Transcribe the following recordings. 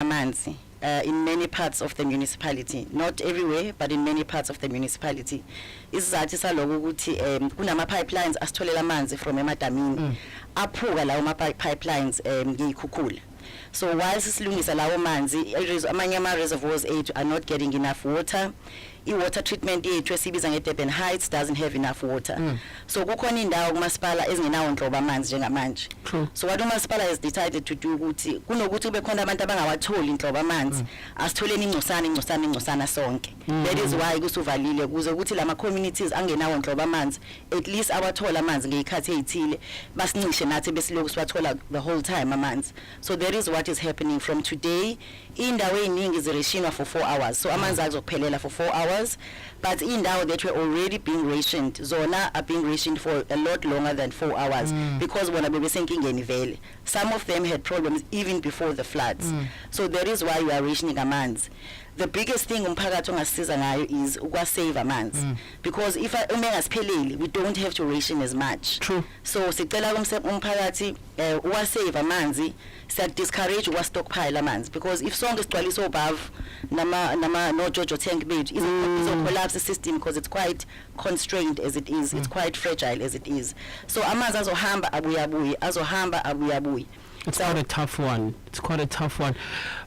amanzi in many parts of the municipality, not everywhere but in many parts of the municipality. Isizathu saloko ukuthi kunama pipelines asitholela amanzi from emadamini aphuka lawo pipelines ngiyikhukhula. So while sisilungisa lawo manzi amanye ama reservoirs ethu are not getting enough water. I-water treatment yethu esibiza nge-Durban Heights doesn't have enough water. So kukhona indawo kumasipala ezingenawo nhlobo amanzi njengamanje. So what umasipala has decided to do ukuthi kunokuthi kube khona abantu abangawatholi nhlobo amanzi asitholeni ingcosana sonke. That is why kusuvalile kuze ukuthi lama communities angenawo nhlobo amanzi at least awathola amanzi ngeyikhathi ezithile basincishe nathi besiloku siwathola the whole time amanzi. So that is what is happening from today. Indawo eningi zirashinwa for 4 hours. So amanzi azokuphelela for 4 hours. But indawo that were already being rationed, zona are being rationed for a lot longer than 4 hours because bona bebesenkingeni vele. Some of them had problems even before the floods. So that is why we are rationing amanzi. The biggest thing umphakathi ongasiza ngayo is ukwasave amanzi because if umengasipheleli we don't have to ration as much. So sicela umphakathi uwasave amanzi, siya discourage ukwa stockpile amanzi because if sonke sigcwalisa obave nama no jojo tank bethu is collapse the system because it's quite constrained as it is, it's quite fragile as it is. So amanzi azohamba abuyabuya. It's quite a tough one. It's quite a tough one.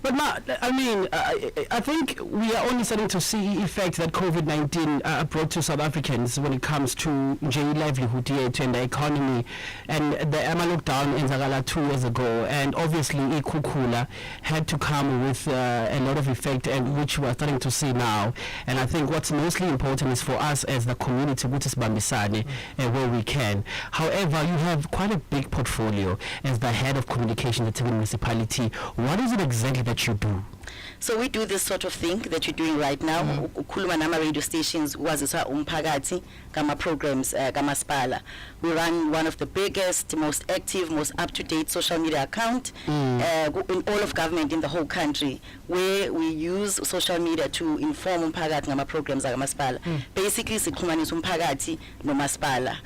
But I mean, I think we are only starting to see effects that COVID-19 brought to South Africans when it comes to livelihood and the economy. And the Emma lockdown in Zagala 2 years ago, and obviously Ikukula had to come with a lot of effect, and which we are starting to see now. And I think what's mostly important is for us as the community, which is Bambisane, where we can. However, you have quite a big portfolio as the head of communication at the municipality. What is it exactly that you do? So we do this sort of thing that you're doing right now. Ukhuluma nama radio stations wazisa umphakathi kama programs kamasipala. We run one of the biggest, most active, most up-to-date social media account in all of government in the whole country, where we use social media to inform umphakathi ngama programs kamasipala. Basically sikhulumanisa umphakathi nomasipala.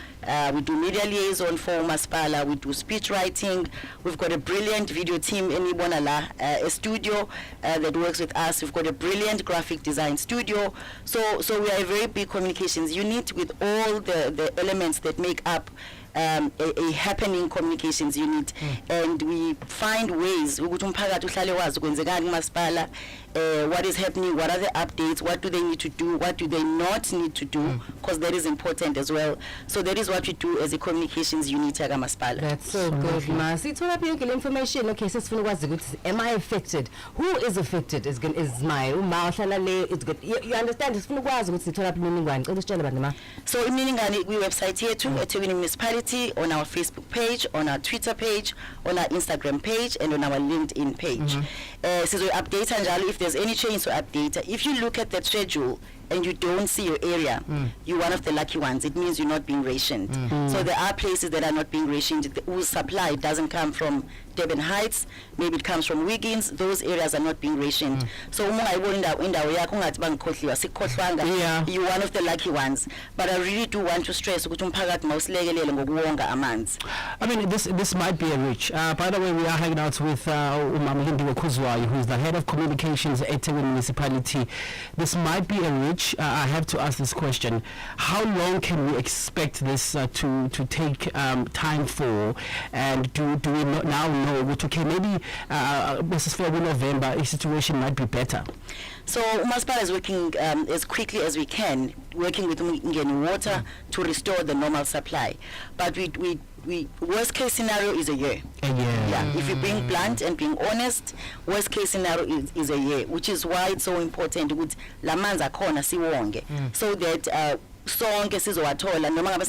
We do media liaison for umasipala, we do speech writing. We've got a brilliant video team enibona la, a studio that works with us. We've got a brilliant graphic design studio. So we are a very big communications unit with all the elements that make up a happening communications unit, and we find ways ukuthi umphakathi uhlale wazi kwenzekani kumasipala, what is happening, what are the updates, what do they need to do, what do they not need to do, because that is important as well. So that is what we do as a communications unit at Masipala. That's so good, ma. See, told up your information. Okay, so am I affected? Who is affected? Is my it's good. You understand? It's so in Miningani, we website here too, EThekwini municipality, on our Facebook page, on our Twitter page, on our Instagram page, and on our LinkedIn page. So we update and if there's any change to update. If you look at that schedule and you don't see your area, you're one of the lucky ones. It means you're not being rationed. So there are places that are not being rationed whose supply doesn't come from Durban Heights, maybe it comes from Wiggins. Those areas are not being rationed. So you're one of the lucky ones. But I really do want to stress, I mean, this might be a reach. By the way, we are hanging out with Umamlindi Kuzwai, who is the head of communications at EThekwini municipality. This might be a reach. I have to ask this question: how long can we expect this to take time for? And do we now know what, okay, maybe Mrs. Fairway November, a situation might be better? So Umasipala is working as quickly as we can, working with Ngeni Water to restore the normal supply. But we worst case scenario is a year. Yeah, if you're being blunt and being honest, worst case scenario is a year, which is why it's so important with lamanza khona siwonke, so that sonke sizowathola noma ngabe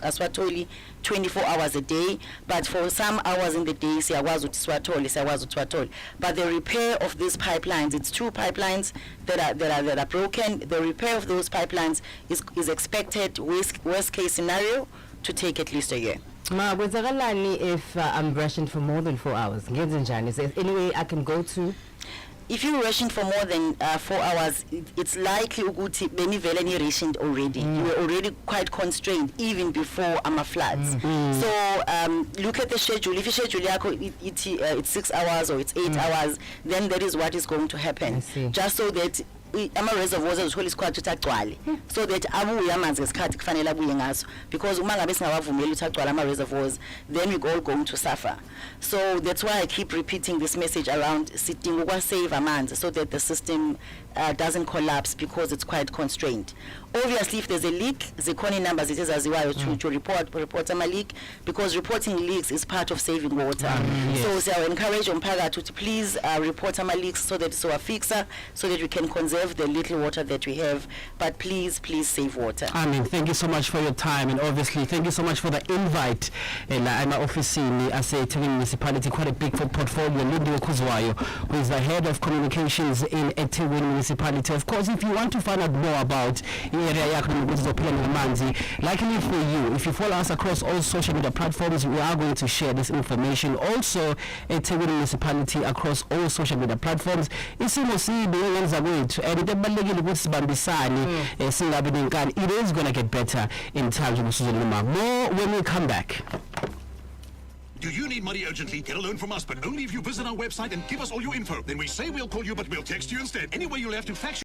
aswatholi 24 hours a day, but for some hours in the day siyakwazi ukuthi siwathole. But the repair of these pipelines, it's 2 pipelines that are broken. The repair of those pipelines is expected, worst case scenario, to take at least a year. Ma, if I'm rationed for more than 4 hours, is there any way I can go to? if you ration for more than 4 hours, it's likely ukuthi benivele ni rationed already. You were already quite constrained even before floods. So look at the schedule. If your schedule yakho it's 6 hours or it's 8 hours, then that is what is going to happen. Just so that ama-reservoirs ezithola isikhathi ukuthi agcwale, so that abuye amanzi ngesikhathi kufanele abuye ngaso, because uma ngabe singawavumeli ukuthi agcwale ama-reservoirs, then we're all going to suffer. So that's why I keep repeating this message around sidinga ukwasave amanzi so that the system doesn't collapse, because it's quite constrained. Obviously, if there's a leak, zikhona numbers it is aziwayo to report ama leak, because reporting leaks is part of saving water. So I encourage umphakathi to please report ama leaks so that fixer, so that we can conserve the little water that we have. But please save water. I mean, thank you so much for your time, and obviously thank you so much for the invite. I'm office as a EThekwini municipality, quite a big portfolio. Lindiwe Kuzwayo, who is the head of communications in EThekwini municipality. Of course, if you want to find out more about area yakho nokuzophila ngamanzi, luckily for you, if you follow us across all social media platforms, we are going to share this information. Also, EThekwini municipality across all social media platforms. Isimo sibi yenza kwethu, and ebalekile ukuthi sibambisane singabi nenkani. It is going to get better in times of More when we come back. Do you need money urgently? Get a loan from us, but only if you visit our website and give us all your info. Then we say we'll call you, but we'll text you instead. Anyway, you'll have to fax